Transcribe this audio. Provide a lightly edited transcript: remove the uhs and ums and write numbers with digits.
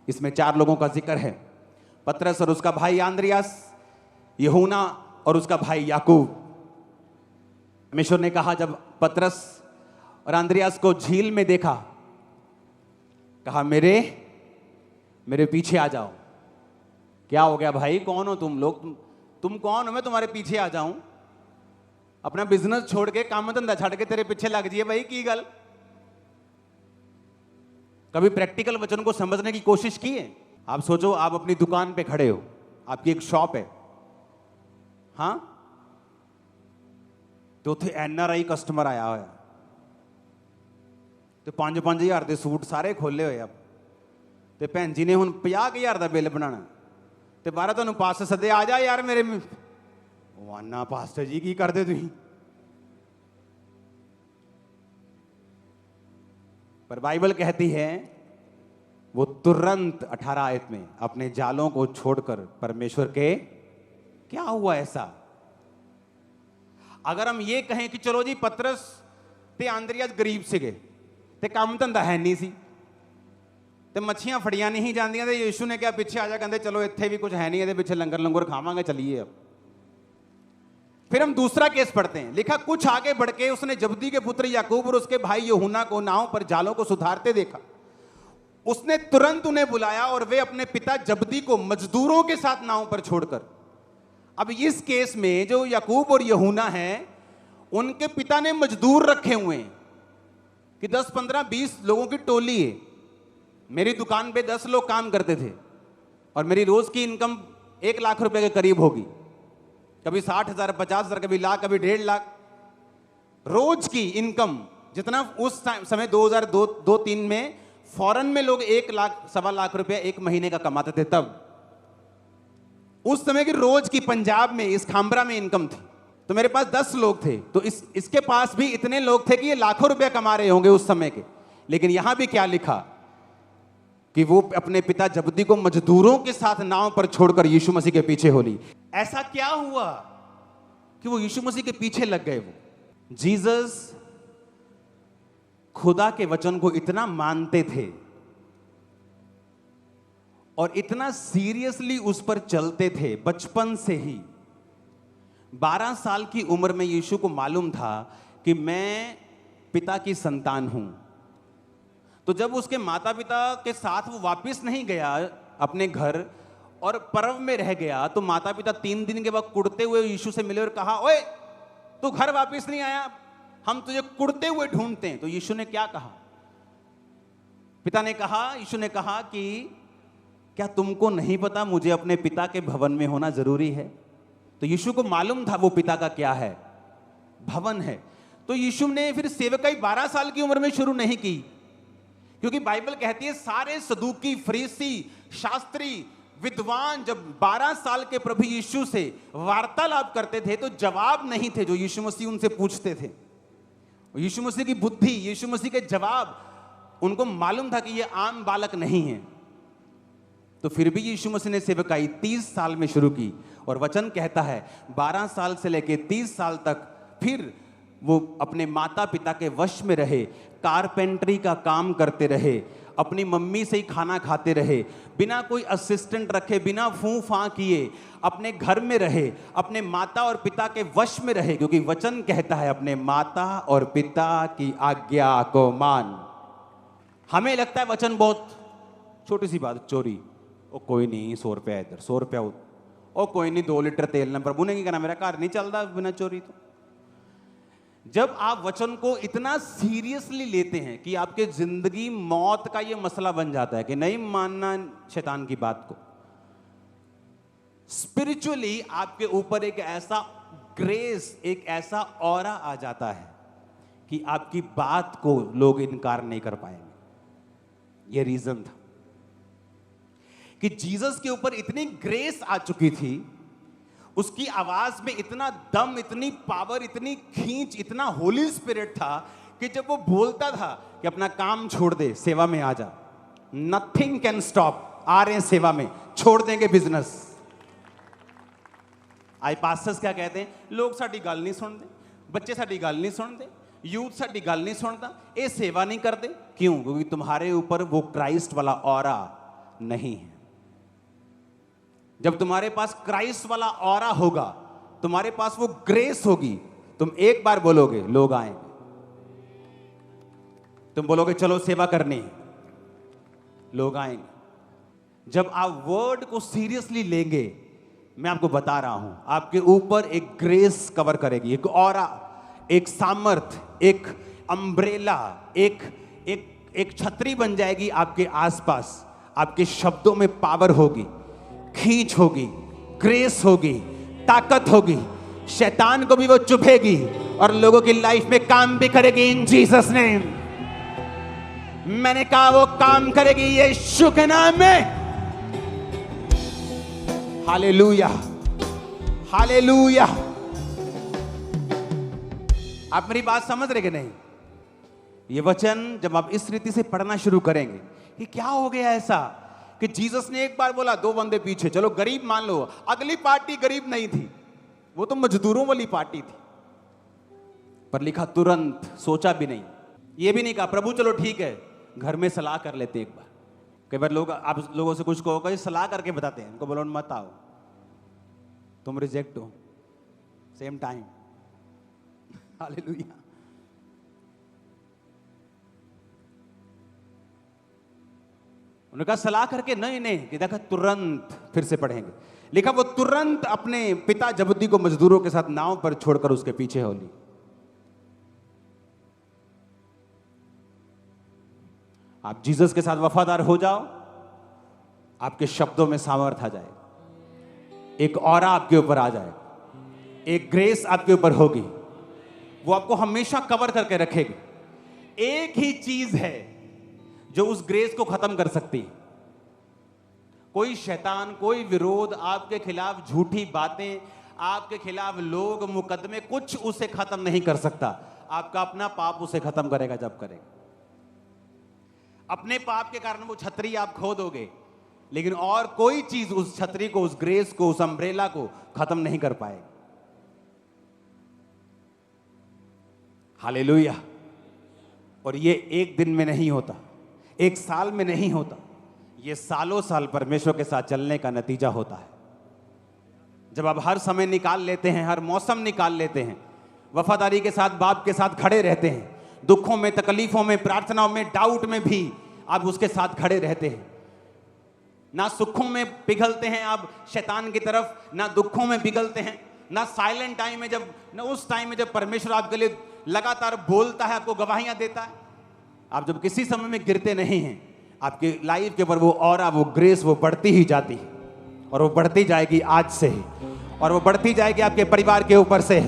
इसमें 4 लोगों का जिक्र है, पतरस और उसका भाई आंद्रियास, यूहन्ना और उसका भाई याकूब। परमेश्वर ने कहा, जब पतरस और आंद्रियास को झील में देखा, कहा मेरे पीछे आ जाओ। क्या हो गया भाई, कौन हो तुम लोग? तुम कौन हो, मैं तुम्हारे पीछे आ जाऊं? अपना बिजनेस छोड़ के, काम धंधा छड़ के तेरे पीछे लग जाइए भाई, की गल? कभी प्रैक्टिकल वचन को समझने की कोशिश की है? आप सोचो, आप अपनी दुकान पे खड़े हो, आपकी एक शॉप है, हाँ, तो थे NRI कस्टमर आया होया, तो 5-5 हज़ार के सूट सारे खोले हुए। अब तो भैन जी ने हुण 50,000 का बिल बनाना, तो बाहर तुहानूं पास सदे, आ जा यार मेरे। वाना पास्टर जी की करते तुसीं? पर बाइबल कहती है वो तुरंत 18 आयत में अपने जालों को छोड़कर परमेश्वर के, क्या हुआ ऐसा? अगर हम ये कहें कि चलो जी पतरस ते आंद्रियास गरीब सीगे ते काम धंधा है नहीं सी ते मच्छियां फड़ियां नहीं जांदियां, ते यीशु ने क्या पीछे आ जा, कहते चलो इत्थे भी कुछ है नहीं, ये पीछे लंगर लंगर खावांगे, चलिए। अब फिर हम दूसरा केस पढ़ते हैं, लिखा कुछ आगे बढ़ के उसने जब्दी के पुत्र याकूब और उसके भाई यूहन्ना को नाव पर जालों को सुधारते देखा। उसने तुरंत उन्हें बुलाया और वे अपने पिता जब्दी को मजदूरों के साथ नाव पर छोड़कर। अब इस केस में जो याकूब और यूहन्ना हैं, उनके पिता ने मजदूर रखे हुए हैं कि 10, 15, 20 लोगों की टोली है। मेरी दुकान पे 10 लोग काम करते थे और मेरी रोज की इनकम 1 लाख रुपए के करीब होगी, कभी 60,000, 50,000, कभी लाख, कभी 1.5 लाख रोज की इनकम। जितना उस समय 2002-3 में फॉरेन में लोग 1 लाख, 1.25 लाख रुपया 1 महीने का कमाते थे, तब उस समय की रोज की पंजाब में इस खामबरा में इनकम थी। तो मेरे पास 10 लोग थे, तो इसके पास भी इतने लोग थे कि ये लाखों रुपया कमा रहे होंगे उस समय के। लेकिन यहां भी क्या लिखा कि वो अपने पिता जब्दी को मजदूरों के साथ नाव पर छोड़कर यीशु मसीह के पीछे हो ली। ऐसा क्या हुआ कि वो यीशु मसीह के पीछे लग गए? वो जीसस खुदा के वचन को इतना मानते थे और इतना सीरियसली उस पर चलते थे बचपन से ही। 12 साल की उम्र में यीशु को मालूम था कि मैं पिता की संतान हूं। तो जब उसके माता पिता के साथ वो वापस नहीं गया अपने घर और पर्व में रह गया, तो माता पिता 3 दिन के बाद कुड़ते हुए यीशु से मिले और कहा, ओए तू घर वापस नहीं आया, हम तुझे कुड़ते हुए ढूंढते हैं। तो यीशु ने क्या कहा? पिता ने कहा, यीशु ने कहा कि क्या तुमको नहीं पता मुझे अपने पिता के भवन में होना जरूरी है? तो यीशु को मालूम था वो पिता का क्या है, भवन है। तो यीशु ने फिर सेवकाई 12 साल की उम्र में शुरू नहीं की, क्योंकि बाइबल कहती है सारे सदूकी, फरीसी, शास्त्री, विद्वान जब 12 साल के प्रभु यीशु से वार्तालाप करते थे तो जवाब नहीं थे जो यीशु मसीह उनसे पूछते थे। यीशु मसीह की बुद्धि, यीशु मसीह के जवाब उनको मालूम था कि ये आम बालक नहीं है। तो फिर भी यीशु मसीह ने सेवकाई 30 साल में शुरू की और वचन कहता है 12 साल से लेकर 30 साल तक फिर वो अपने माता पिता के वश में रहे, कारपेंटरी का काम करते रहे, अपनी मम्मी से ही खाना खाते रहे, बिना कोई असिस्टेंट रखे, बिना फूं फां किए अपने घर में रहे, अपने माता और पिता के वश में रहे, क्योंकि वचन कहता है अपने माता और पिता की आज्ञा को मान। हमें लगता है वचन बहुत छोटी सी बात, चोरी, ओ कोई नहीं 100 रुपया इधर, 100 रुपया उधर, ओ कोई नहीं 2 लीटर तेल ना, प्रभु ने की कहना, मेरा घर नहीं चलता बिना चोरी। तो जब आप वचन को इतना सीरियसली लेते हैं कि आपके जिंदगी मौत का यह मसला बन जाता है कि नहीं मानना शैतान की बात को, स्पिरिचुअली आपके ऊपर एक ऐसा ग्रेस, एक ऐसा ऑरा आ जाता है कि आपकी बात को लोग इनकार नहीं कर पाएंगे। यह रीजन था कि जीसस के ऊपर इतनी ग्रेस आ चुकी थी, उसकी आवाज में इतना दम, इतनी पावर, इतनी खींच, इतना होली स्पिरिट था कि जब वो बोलता था कि अपना काम छोड़ दे, सेवा में आ जा, नथिंग कैन स्टॉप, आ रहे हैं सेवा में, छोड़ देंगे बिजनेस। आज पास्टर्स क्या कहते हैं, लोग साडी गल नहीं सुनते, बच्चे साडी गल नहीं सुनते, यूथ साडी गल नहीं सुनता, ये सेवा नहीं करते। क्यों? क्योंकि तुम्हारे ऊपर वो क्राइस्ट वाला ऑरा, नहीं है। जब तुम्हारे पास क्राइस्ट वाला ऑरा होगा, तुम्हारे पास वो ग्रेस होगी, तुम एक बार बोलोगे लोग आएंगे। तुम बोलोगे चलो सेवा करनी, लोग आएंगे। जब आप वर्ड को सीरियसली लेंगे, मैं आपको बता रहा हूं, आपके ऊपर एक ग्रेस कवर करेगी, एक ऑरा, एक सामर्थ, एक अम्ब्रेला, एक छतरी बन जाएगी आपके आसपास। आपके शब्दों में पावर होगी, खींच होगी, ग्रेस होगी, ताकत होगी। शैतान को भी वो चुभेगी और लोगों की लाइफ में काम भी करेगी इन जीसस नेम। मैंने कहा वो काम करेगी यीशु के नाम में। Hallelujah, hallelujah. आप मेरी बात समझ रहे कि नहीं? ये वचन जब आप इस रीति से पढ़ना शुरू करेंगे कि क्या हो गया ऐसा कि जीसस ने एक बार बोला, 2 बंदे पीछे, चलो गरीब मान लो। अगली पार्टी गरीब नहीं थी, वो तो मजदूरों वाली पार्टी थी, पर लिखा तुरंत, सोचा भी नहीं, ये भी नहीं कहा प्रभु चलो ठीक है घर में सलाह कर लेते एक बार। कई बार लोग, आप लोगों से कुछ कहो, सलाह करके बताते हैं, उनको बोलो मत आओ, तुम रिजेक्ट हो सेम टाइम। हालेलुया। उन्होंने कहा सलाह करके, नहीं कि देखा तुरंत, फिर से पढ़ेंगे, लिखा वो तुरंत अपने पिता जबदी को मजदूरों के साथ नाव पर छोड़कर उसके पीछे हो ली। आप जीसस के साथ वफादार हो जाओ, आपके शब्दों में सामर्थ आ जाए, एक ऑरा आपके ऊपर आ जाए, एक ग्रेस आपके ऊपर होगी, वो आपको हमेशा कवर करके रखेगी। एक ही चीज है जो उस ग्रेस को खत्म कर सकती है। कोई शैतान, कोई विरोध, आपके खिलाफ झूठी बातें, आपके खिलाफ लोग, मुकदमे, कुछ उसे खत्म नहीं कर सकता। आपका अपना पाप उसे खत्म करेगा जब करेगा। अपने पाप के कारण वो छतरी आप खो दोगे, लेकिन और कोई चीज उस छतरी को, उस ग्रेस को, उस अम्ब्रेला को खत्म नहीं कर पाएगी। हालेलुया। और ये एक दिन में नहीं होता, एक साल में नहीं होता, ये सालों साल परमेश्वर के साथ चलने का नतीजा होता है। जब आप हर समय निकाल लेते हैं, हर मौसम निकाल लेते हैं, वफादारी के साथ बाप के साथ खड़े रहते हैं, दुखों में, तकलीफों में, प्रार्थनाओं में, डाउट में भी आप उसके साथ खड़े रहते हैं। ना सुखों में पिघलते हैं आप शैतान की तरफ, ना दुखों में पिघलते हैं, ना साइलेंट टाइम में, जब ना उस टाइम में जब परमेश्वर आपके लिए लगातार बोलता है, आपको गवाहियां देता है। आप जब किसी समय में गिरते नहीं हैं, आपकी लाइफ के ऊपर वो ऑरा, वो ग्रेस, वो बढ़ती ही जाती है, और वो बढ़ती जाएगी आज से ही, और वो बढ़ती जाएगी आपके परिवार के ऊपर से।